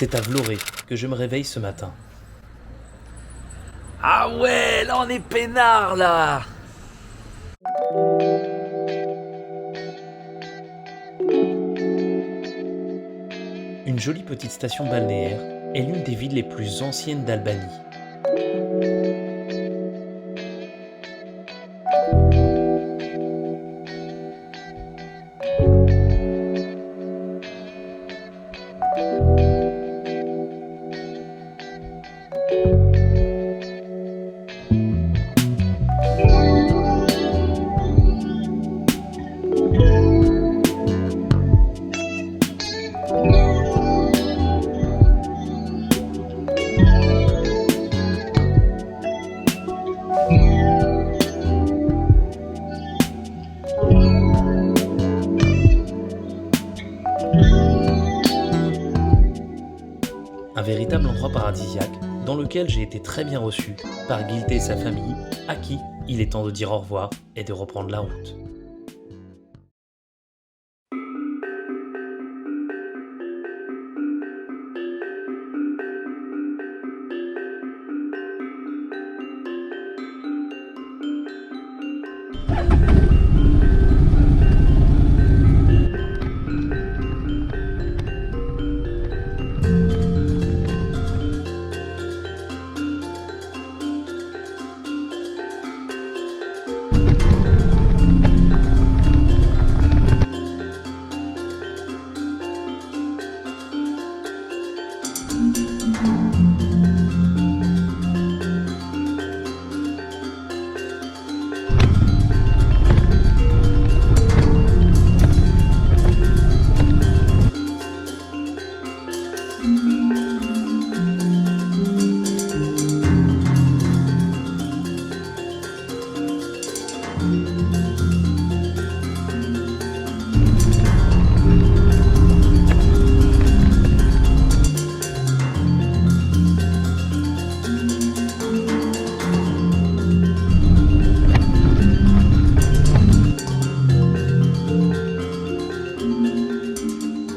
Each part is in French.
C'est à Vloré que je me réveille ce matin. Ah ouais, là on est peinard là. Une jolie petite station balnéaire est l'une des villes les plus anciennes d'Albanie. Un véritable endroit paradisiaque dans lequel j'ai été très bien reçu par Guilté et sa famille, à qui il est temps de dire au revoir et de reprendre la route.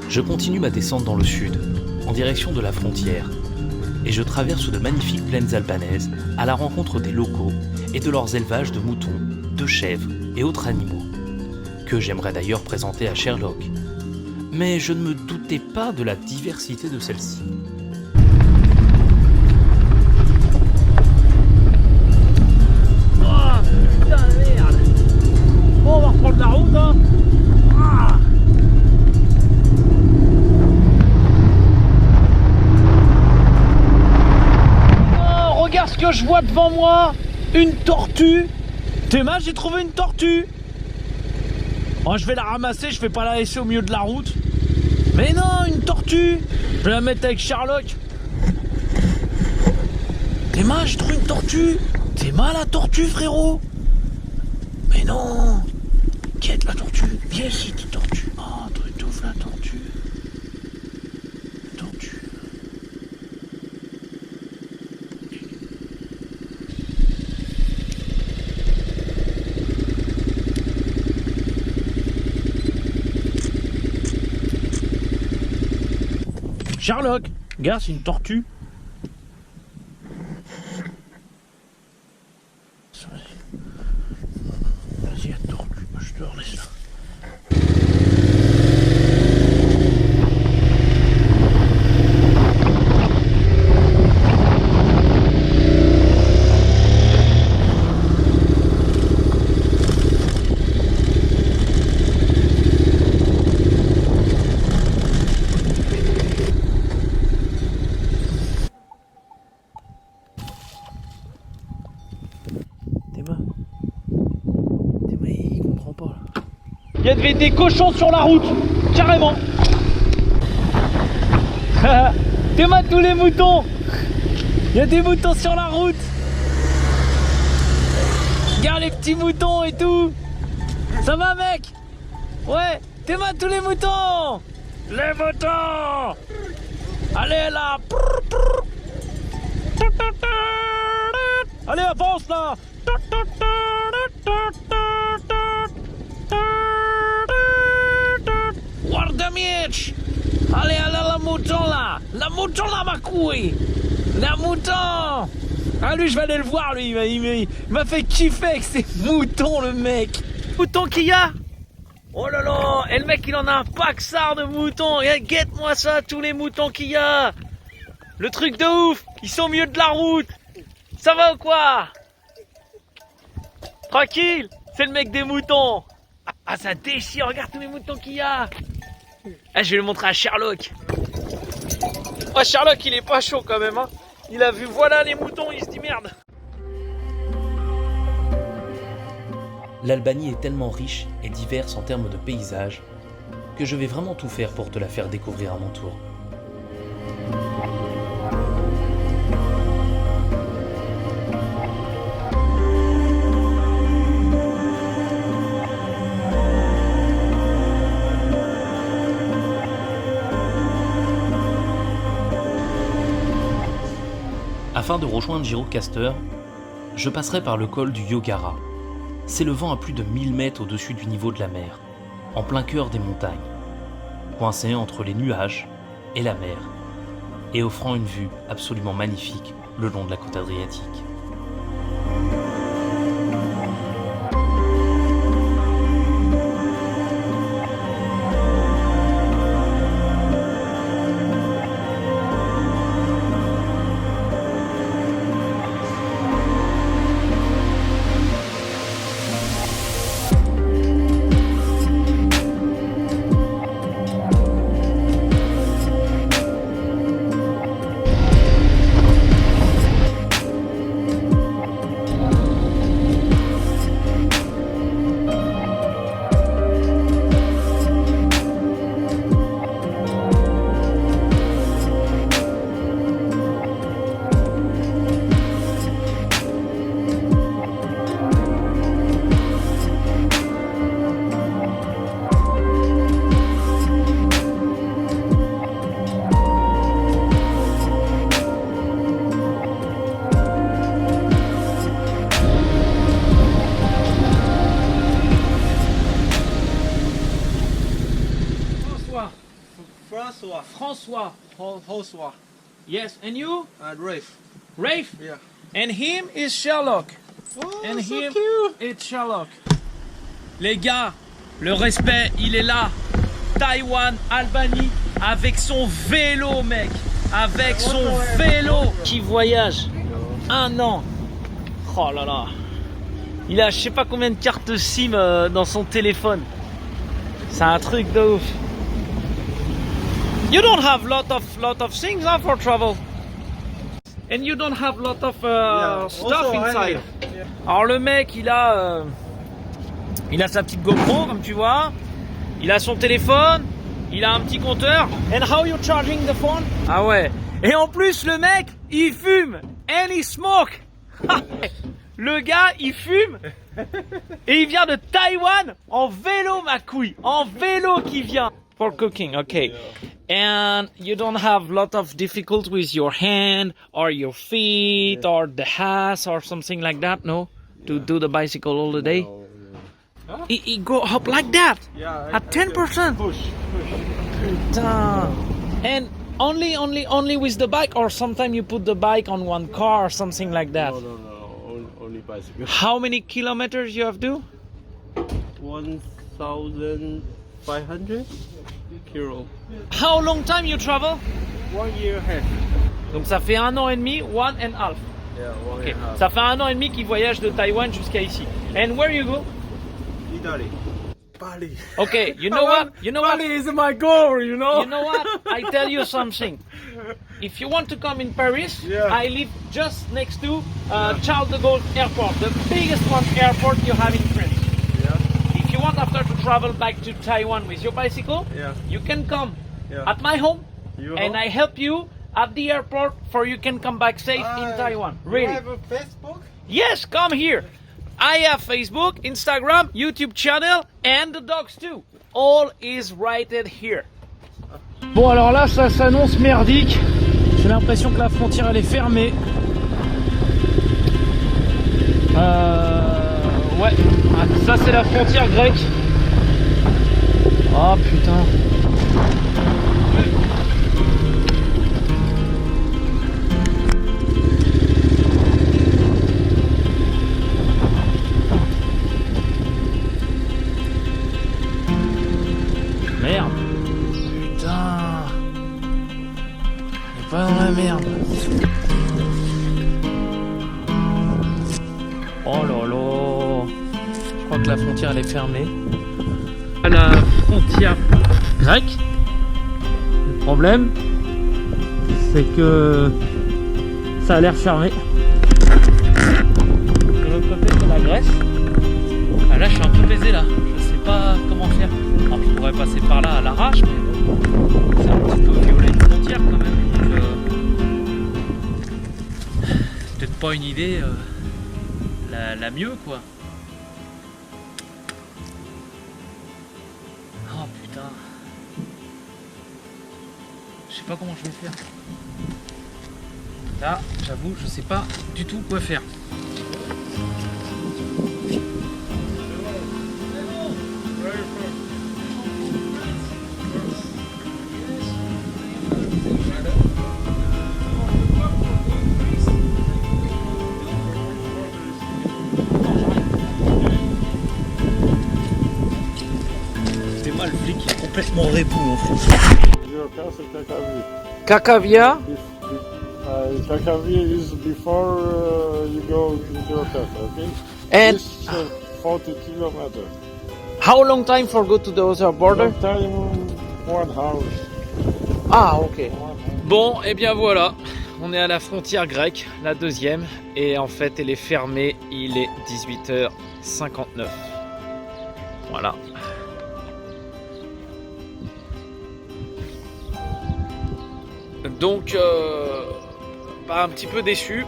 Je continue ma descente dans le sud, en direction de la frontière, et je traverse de magnifiques plaines albanaises à la rencontre des locaux et de leurs élevages de moutons, de chèvres et autres animaux, que j'aimerais d'ailleurs présenter à Sherlock. Mais je ne me doutais pas de la diversité de celle-ci. Oh putain de merde. Bon, on va reprendre la route hein. Ah. Regarde ce que je vois devant moi. Une tortue. Théma, j'ai trouvé une tortue. Oh, je vais la ramasser, je vais pas la laisser au milieu de la route. Mais non, une tortue. Je vais la mettre avec Sherlock. Théma, j'ai trouvé une tortue. Théma, la tortue, frérot. Mais non. Quête la tortue. Viens ici, petite tortue. Oh, truc de ouf, la tortue. Tortue. Sherlock, regarde, c'est une tortue. Vas-y, la tortue, je te laisse là. Il comprend pas là. Il y avait des cochons sur la route, carrément. Théma, tous les moutons. Il y a des moutons sur la route. Regarde les petits moutons et tout. Ça va mec? Ouais, Théma, tous les moutons. Les moutons. Allez là. Allez, avance là. Guarda miecz. Allez, la mouton là. La mouton là, ma couille. La mouton. Ah, lui, je vais aller le voir, lui. Il m'a fait kiffer avec ses moutons, le mec. Mouton qu'il y a. Oh là là. Et le mec, il en a un paxard de moutons. Et guette-moi ça, tous les moutons qu'il y a. Le truc de ouf. Ils sont au milieu de la route. Ça va ou quoi? Tranquille. C'est le mec des moutons. Ah, ça déchire. Regarde tous les moutons qu'il y a. Ah, je vais le montrer à Sherlock. Oh, Sherlock, il est pas chaud quand même, hein. Il a vu, voilà les moutons, il se dit merde. L'Albanie est tellement riche et diverse en termes de paysages que je vais vraiment tout faire pour te la faire découvrir à mon tour. Afin de rejoindre Gjirokastër, je passerai par le col du Yogara, s'élevant à plus de 1000 mètres au-dessus du niveau de la mer, en plein cœur des montagnes, coincé entre les nuages et la mer, et offrant une vue absolument magnifique le long de la côte adriatique. François. François. Yes, and you? Rafe. Rafe? Yeah. And him is Sherlock. Oh, And so him cute. is Sherlock. Les gars, le respect, il est là. Taïwan, Albanie, avec son vélo, mec. Avec son vélo qui voyage. 1 an. Oh là là. Il a je sais pas combien de cartes SIM dans son téléphone. C'est un truc de ouf. You don't have lot of things for travel. And you don't have lot of stuff also inside. Yeah. Alors le mec, il a sa petite GoPro, comme tu vois. Il a son téléphone. Il a un petit compteur. And how you charging the phone? Ah ouais. Et en plus, le mec, il fume. And he smoke. Le gars, il fume. Et il vient de Taïwan en vélo, ma couille. En vélo qui vient. For cooking, okay. And you don't have lot of difficulty with your hand or your feet or the ass or something like that, no? To do the bicycle all the day? It go up like that? Yeah. At 10%? Push. Putain. And only with the bike, or sometimes you put the bike on one car or something like that? No. Only bicycle. How many kilometers you have to? 1,500 kilo. How long time you travel? 1 year half. Donc ça fait 1 an et demi, 1 and half. Yeah, one Okay. and a half. Ça fait 1 an et demi qu'il voyage de Taïwan jusqu'à ici. And where you go? Italy. Bali. Okay, you know what? You know what? Bali is my goal, you know? You know what? I tell you something. If you want to come in Paris, Yeah. I live just next to Charles de Gaulle Airport, the biggest one airport you have in France. Yeah. If you want after to travel back to Taiwan with your bicycle, Yeah. you can come Yeah. at my home, You and home? I help you at the airport for you can come back safe in Taiwan. Really? You have a Facebook? Yes, come here. I have Facebook, Instagram, YouTube channel, and the dogs too. All is rated here. Bon, alors là, ça s'annonce merdique. J'ai l'impression que la frontière, elle est fermée. Ouais. Ah, ça, c'est la frontière grecque. Oh putain. Merde. Putain. On est pas dans la merde. Oh là là. Je crois que la frontière elle est fermée. À la frontière grecque, le problème c'est que ça a l'air fermé. De l'autre côté c'est la Grèce. Ah là je suis un peu baisé là. Je sais pas comment faire. Alors, je pourrais passer par là à l'arrache, mais bon, c'est un petit peu violer une frontière quand même. Donc, c'est peut-être pas une idée la mieux quoi. Oh putain. Je sais pas comment je vais faire. Là, j'avoue, je sais pas du tout quoi faire. Le flic est complètement rébou en France. Giroca, c'est Kakavia. Kakavia. Kakavia is before you go to Giroca, okay? And It's 40 kilometers. how long time for go to the other border? Long time, 1 hour. Ah ok. Bon, et bien voilà, on est à la frontière grecque, la deuxième, et en fait elle est fermée, il est 18h59. Voilà. Donc, un petit peu déçu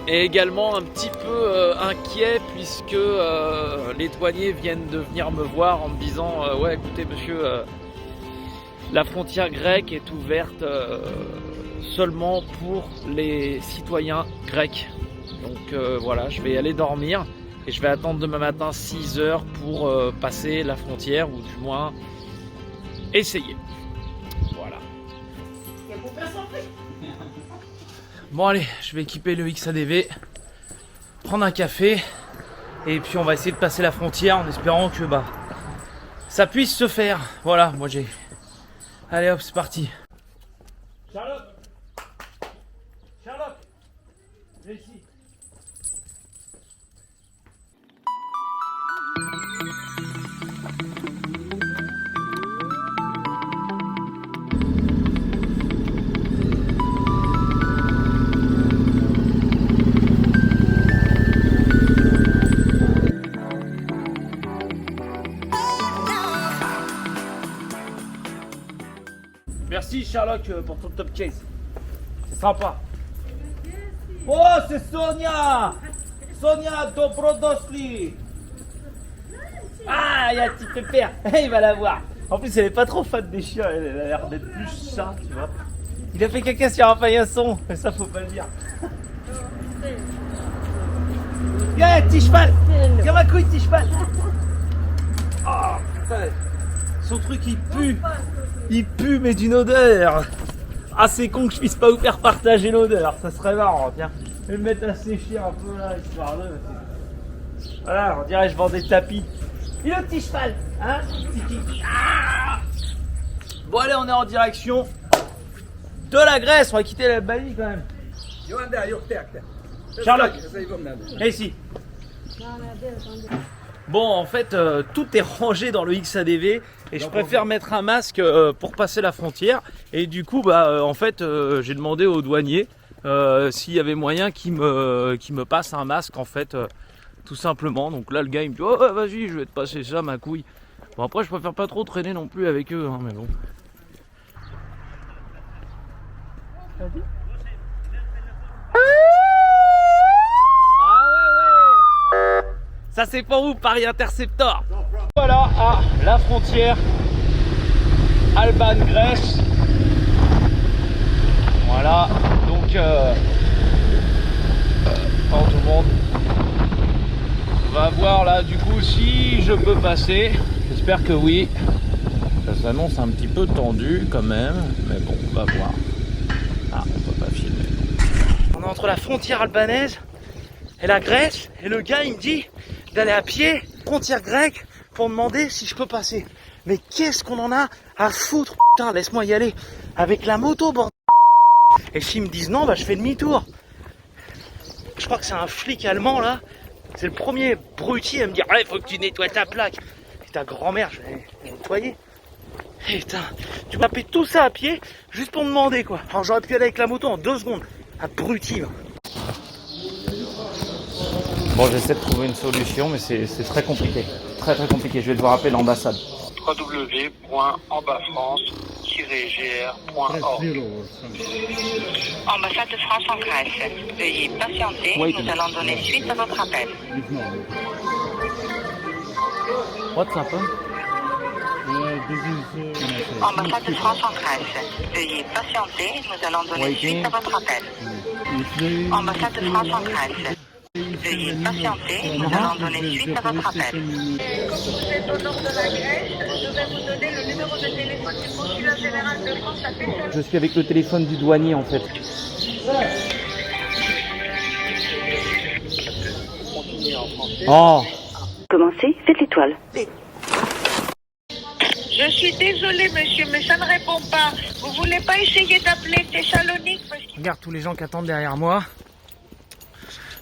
et également un petit peu inquiet puisque les douaniers viennent de venir me voir en me disant ouais écoutez monsieur, la frontière grecque est ouverte seulement pour les citoyens grecs. Donc voilà, je vais aller dormir et je vais attendre demain matin 6 heures pour passer la frontière ou du moins essayer. Voilà. Bon allez, je vais équiper le XADV, prendre un café et puis on va essayer de passer la frontière en espérant que ça puisse se faire. Voilà, moi j'ai... Allez hop, c'est parti. Charlotte, viens ici. Merci Sherlock pour ton top case. C'est sympa. Oh, c'est Sonia! Sonia Dobrodosli! Ah, il y a un petit pépère. Il va la voir. En plus, elle est pas trop fan des chiens. Elle a l'air d'être plus chat, tu vois. Il a fait caca sur un paillasson. Mais ça, faut pas le dire. Viens, petit cheval! Viens ma couille, petit cheval! Oh, putain. Son truc, il pue. Il pue, mais d'une odeur. Ah, c'est con que je puisse pas vous faire partager l'odeur. Ça serait marrant, tiens. Je vais me mettre à sécher un peu là, histoire de... Voilà, on dirait que je vends des tapis. Et le petit cheval, hein? Ah, bon, allez, on est en direction de la Grèce. On va quitter l'Albanie quand même. Charlotte, viens ici. Bon, en fait, tout est rangé dans le XADV et je préfère mettre un masque pour passer la frontière. Et du coup, en fait, j'ai demandé aux douaniers s'il y avait moyen qu'ils me passent un masque, en fait, tout simplement. Donc là, le gars, il me dit « Oh, vas-y, je vais te passer ça, ma couille. » Bon, après, je préfère pas trop traîner non plus avec eux, hein, mais bon. Vas-y. Ça c'est pour vous, Paris Interceptor. Voilà, à la frontière Alban-Grèce. Voilà, donc tout le monde va voir là du coup si je peux passer. J'espère que oui. Ça s'annonce un petit peu tendu quand même, mais bon, on va voir. Ah, on peut pas filmer. On est entre la frontière albanaise et la Grèce, et le gars il me dit d'aller à pied, frontière grecque, pour me demander si je peux passer. Mais qu'est-ce qu'on en a à foutre? Putain, laisse-moi y aller avec la moto, bordel. Et s'ils me disent non, bah je fais demi-tour. Je crois que c'est un flic allemand là. C'est le premier bruti à me dire il faut que tu nettoies ta plaque. Et ta grand-mère, je vais nettoyer. Putain, tu m'as fait tout ça à pied juste pour me demander quoi. Alors j'aurais pu aller avec la moto en 2 secondes. Abruti. Bon, j'essaie de trouver une solution, mais c'est très compliqué. Très compliqué. Je vais devoir appeler l'ambassade. www.ambassade-gr.org. Ambassade de France en Grèce. Veuillez patienter, nous allons donner suite à votre appel. What's happened? Ambassade de France en Grèce. Veuillez patienter, nous allons donner suite à votre appel. Ambassade de France en Grèce. Veuillez patienter, nous allons donner suite à votre appel. Vous êtes au nord de la Grèce, je vais vous donner le numéro de téléphone du consulat général de France à Thessalonique. Je suis avec le téléphone du douanier en fait. Oh. Commencez, faites l'étoile. Je suis désolée monsieur, mais ça ne répond pas. Vous voulez pas essayer d'appeler Thessalonique parce qu'il... Regarde tous les gens qui attendent derrière moi.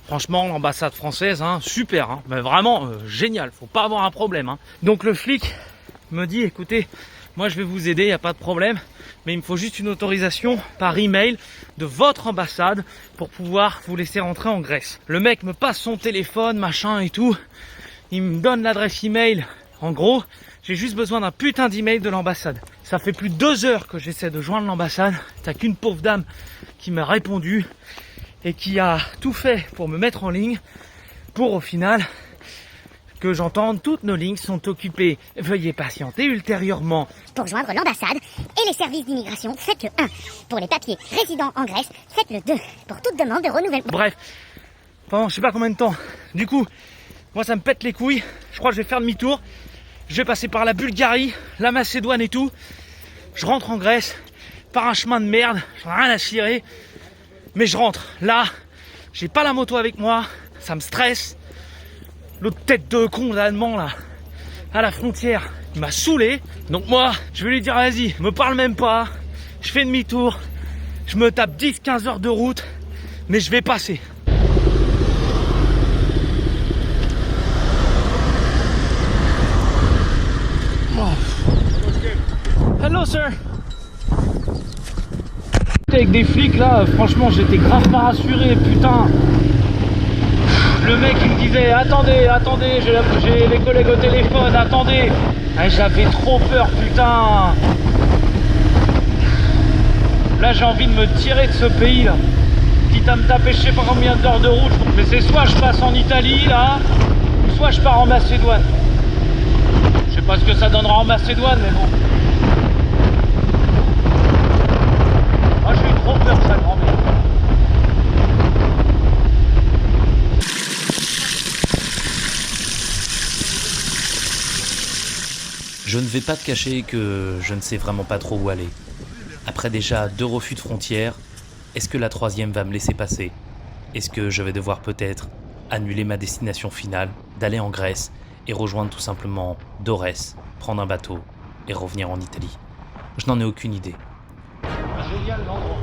Franchement, l'ambassade française, hein, super, hein, mais vraiment génial, faut pas avoir un problème. Hein. Donc le flic me dit, écoutez, moi je vais vous aider, y a pas de problème, mais il me faut juste une autorisation par email de votre ambassade pour pouvoir vous laisser rentrer en Grèce. Le mec me passe son téléphone, machin et tout, il me donne l'adresse email. En gros, j'ai juste besoin d'un putain d'email de l'ambassade. Ça fait plus de 2 heures que j'essaie de joindre l'ambassade, t'as qu'une pauvre dame qui m'a répondu et qui a tout fait pour me mettre en ligne, pour au final que j'entende toutes nos lignes sont occupées. Veuillez patienter ultérieurement. Pour joindre l'ambassade et les services d'immigration, faites le 1. Pour les papiers résidents en Grèce, faites le 2. Pour toute demande de renouvellement. Bref, pendant je sais pas combien de temps. Du coup, moi ça me pète les couilles. Je crois que je vais faire demi-tour. Je vais passer par la Bulgarie, la Macédoine et tout. Je rentre en Grèce par un chemin de merde. J'en ai rien à cirer. Mais je rentre. Là, j'ai pas la moto avec moi. Ça me stresse. L'autre tête de con d'allemand là, à la frontière, il m'a saoulé. Donc moi, je vais lui dire vas-y, me parle même pas. Je fais demi-tour. Je me tape 10-15 heures de route. Mais je vais passer. Oh. Hello sir. Avec des flics là, franchement j'étais grave pas rassuré, putain. Le mec il me disait attendez, j'ai les collègues au téléphone, attendez. Ah, j'avais trop peur, putain. Là j'ai envie de me tirer de ce pays là. Quitte à me taper je sais pas combien d'heures de route. Mais c'est soit je passe en Italie là, ou soit je pars en Macédoine. Je sais pas ce que ça donnera en Macédoine, mais bon. Moi j'ai eu trop peur, sa grand-mère. Je ne vais pas te cacher que je ne sais vraiment pas trop où aller. Après déjà 2 refus de frontière, est-ce que la 3e va me laisser passer? Est-ce que je vais devoir peut-être annuler ma destination finale, d'aller en Grèce et rejoindre tout simplement Dorès, prendre un bateau et revenir en Italie? Je n'en ai aucune idée. Génial l'endroit.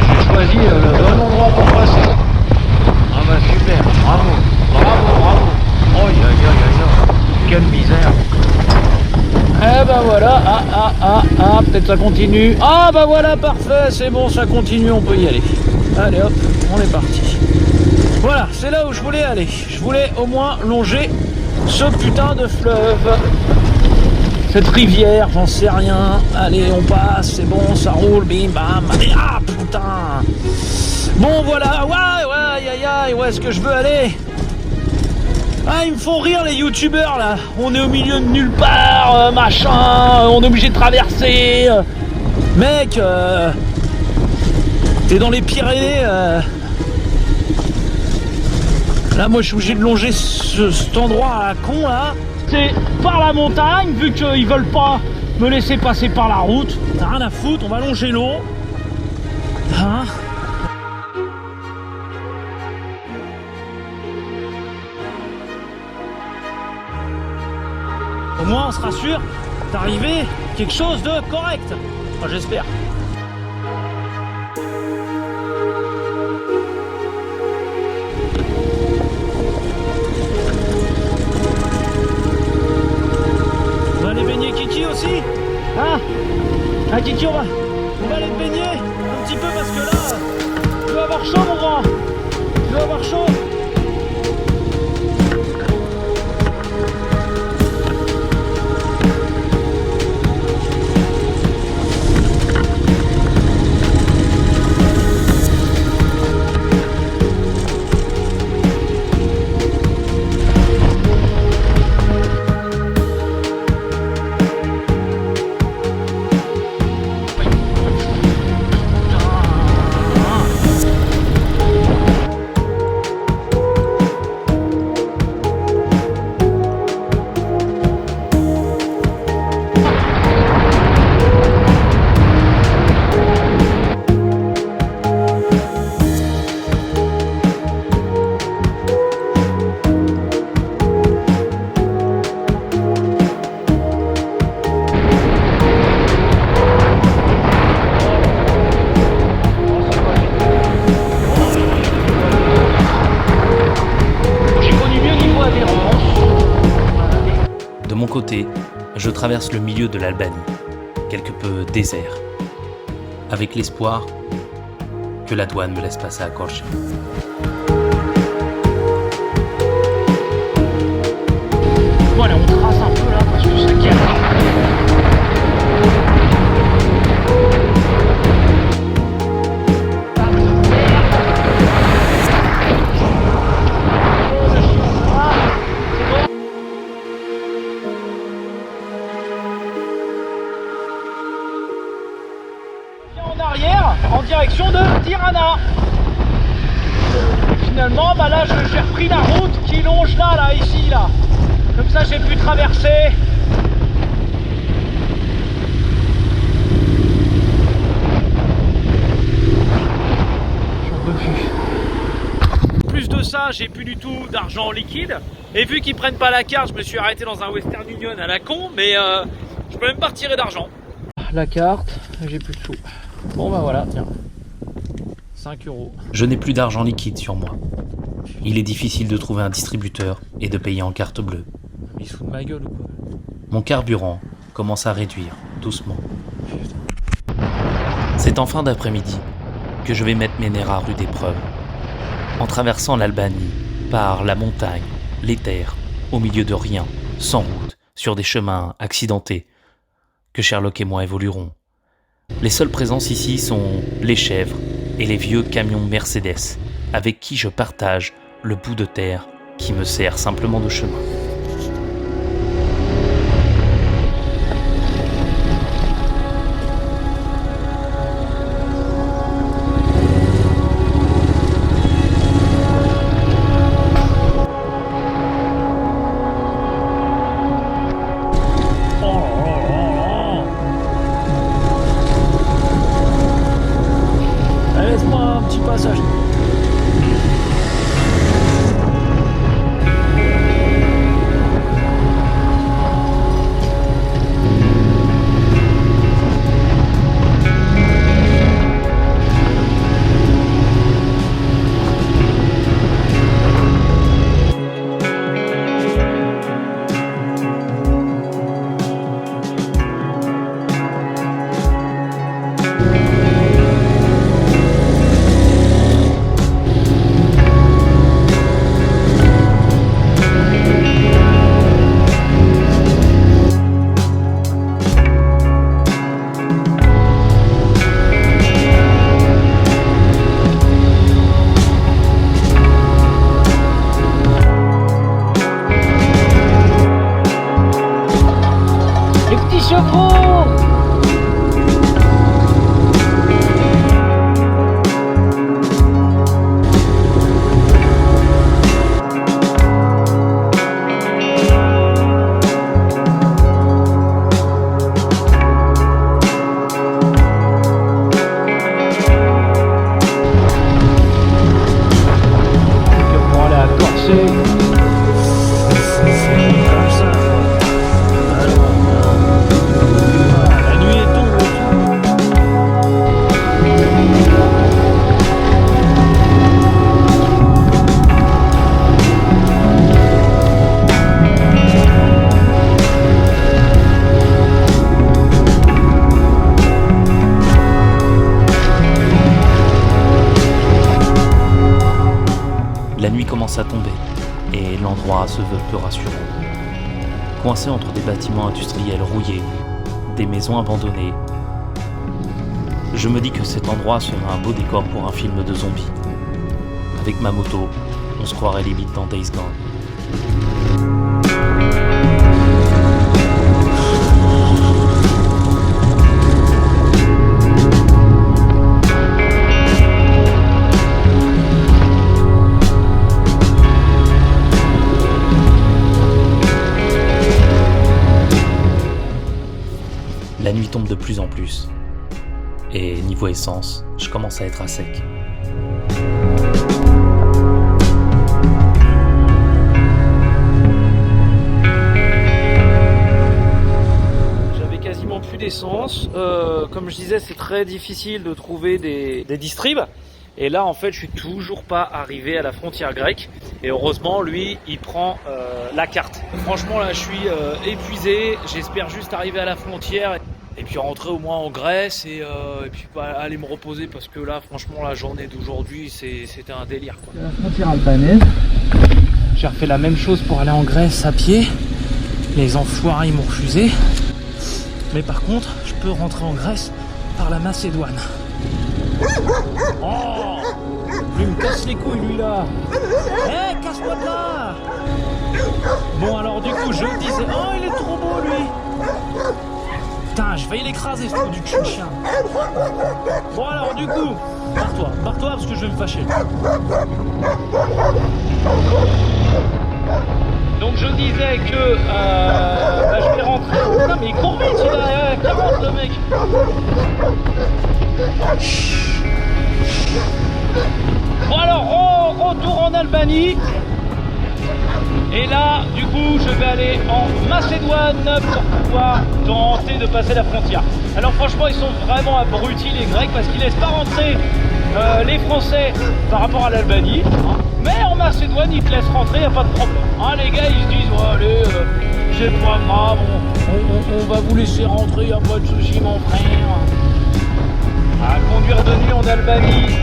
J'ai choisi le bon endroit pour passer. Ah bah super, bravo. Oh quelle misère. Eh ben voilà, peut-être ça continue. Ah bah voilà, parfait, c'est bon, ça continue, on peut y aller. Allez hop, on est parti. Voilà, c'est là où je voulais aller. Je voulais au moins longer ce putain de fleuve. Cette rivière, j'en sais rien. Allez, on passe, c'est bon, ça roule, bim, bam. Allez, ah, putain. Bon, voilà, ouais, où est-ce que je veux aller? Ah, ils me font rire, les youtubeurs, là. On est au milieu de nulle part, machin, on est obligé de traverser. Mec, t'es dans les Pyrénées. Là, moi, je suis obligé de longer cet endroit à la con, là. C'est par la montagne, vu qu'ils veulent pas me laisser passer par la route. T'as rien à foutre, on va longer l'eau. Hein? Au moins on sera sûr d'arriver quelque chose de correct. Enfin, j'espère. On va aller baigner Kiki aussi. Ah, Kiki, on va aller te baigner un petit peu parce que là, tu vas avoir chaud mon grand. Tu vas avoir chaud. De mon côté, je traverse le milieu de l'Albanie, quelque peu désert, avec l'espoir que la douane me laisse passer à Corche. Bon allez, on trace un peu là parce que ça calme. En arrière, en direction de Tirana. Finalement, bah là, j'ai repris la route qui longe là, ici, là. Comme ça, j'ai pu traverser. J'en peux plus. Plus de ça, j'ai plus du tout d'argent liquide. Et vu qu'ils prennent pas la carte, je me suis arrêté dans un Western Union à la con, mais je peux même pas retirer d'argent. La carte, j'ai plus de sous. Bon bah voilà, tiens. 5 €. Je n'ai plus d'argent liquide sur moi. Il est difficile de trouver un distributeur et de payer en carte bleue. Il se fout de ma gueule ou quoi? Mon carburant commence à réduire doucement. C'est en fin d'après-midi que je vais mettre mes nerfs à rude épreuve. En traversant l'Albanie, par la montagne, les terres, au milieu de rien, sans route, sur des chemins accidentés, que Sherlock et moi évoluerons. Les seules présences ici sont les chèvres et les vieux camions Mercedes, avec qui je partage le bout de terre qui me sert simplement de chemin. Laisse-moi un petit passage. commence à tomber et l'endroit se veut peu rassurant. Coincé entre des bâtiments industriels rouillés, des maisons abandonnées, je me dis que cet endroit serait un beau décor pour un film de zombies. Avec ma moto, on se croirait limite dans Days Gone. La nuit tombe de plus en plus. Et niveau essence, je commence à être à sec. J'avais quasiment plus d'essence. Comme je disais, c'est très difficile de trouver des distribs. Et là, en fait, je suis toujours pas arrivé à la frontière grecque. Et heureusement, lui, il prend la carte. Franchement, là, je suis épuisé. J'espère juste arriver à la frontière et puis rentrer au moins en Grèce et puis aller me reposer parce que là, franchement, la journée d'aujourd'hui, c'était un délire, quoi. La frontière albanaise. J'ai refait la même chose pour aller en Grèce à pied. Les enfoirés, ils m'ont refusé. Mais par contre, je peux rentrer en Grèce par la Macédoine. Oh, il me casse les couilles, lui, là. Eh, casse-moi de là. Bon, alors du coup, je disais, oh, il est trop beau, lui. Putain, je vais l'écraser, ce trou du cul de chien. Bon, alors du coup, barre-toi parce que je vais me fâcher. Donc je disais que je vais rentrer. Non mais il court vite, il a 40 le mec. Bon alors, retour en Albanie. Et là, du coup, je vais aller en Macédoine pour pouvoir tenter de passer la frontière. Alors franchement, ils sont vraiment abrutis les Grecs parce qu'ils laissent pas rentrer les Français par rapport à l'Albanie. Hein. Mais en Macédoine, ils te laissent rentrer, y a pas de problème. Hein, les gars, ils se disent, oh, allez, c'est pas grave, on va vous laisser rentrer, y a pas de souci, mon frère. À conduire de nuit en Albanie,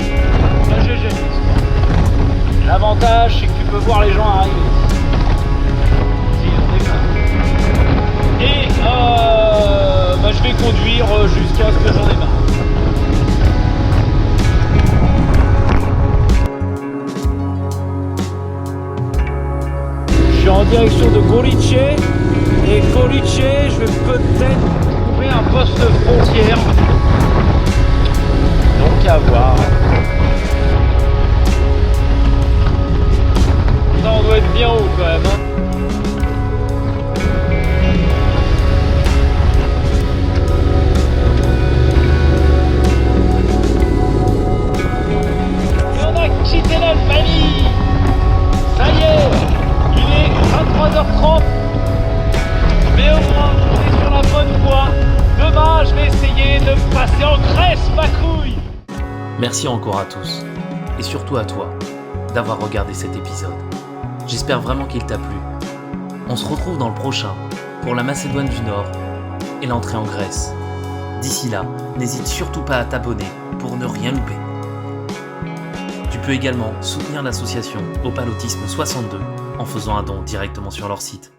c'est GG. L'avantage, c'est que tu peux voir les gens arriver. Et je vais conduire jusqu'à ce que j'en ai marre. Je suis en direction de Gorice. Et Gorice, je vais peut-être trouver un poste frontière. Donc à voir. Ça, on doit être bien haut quand même. Hein. Quitter l'Albanie. Ça y est, il est 23h30. Mais au moins, on est sur la bonne voie. Demain, je vais essayer de passer en Grèce, ma couille. Merci encore à tous, et surtout à toi, d'avoir regardé cet épisode. J'espère vraiment qu'il t'a plu. On se retrouve dans le prochain, pour la Macédoine du Nord et l'entrée en Grèce. D'ici là, n'hésite surtout pas à t'abonner pour ne rien louper. Tu peux également soutenir l'association Opal Autisme 62 en faisant un don directement sur leur site.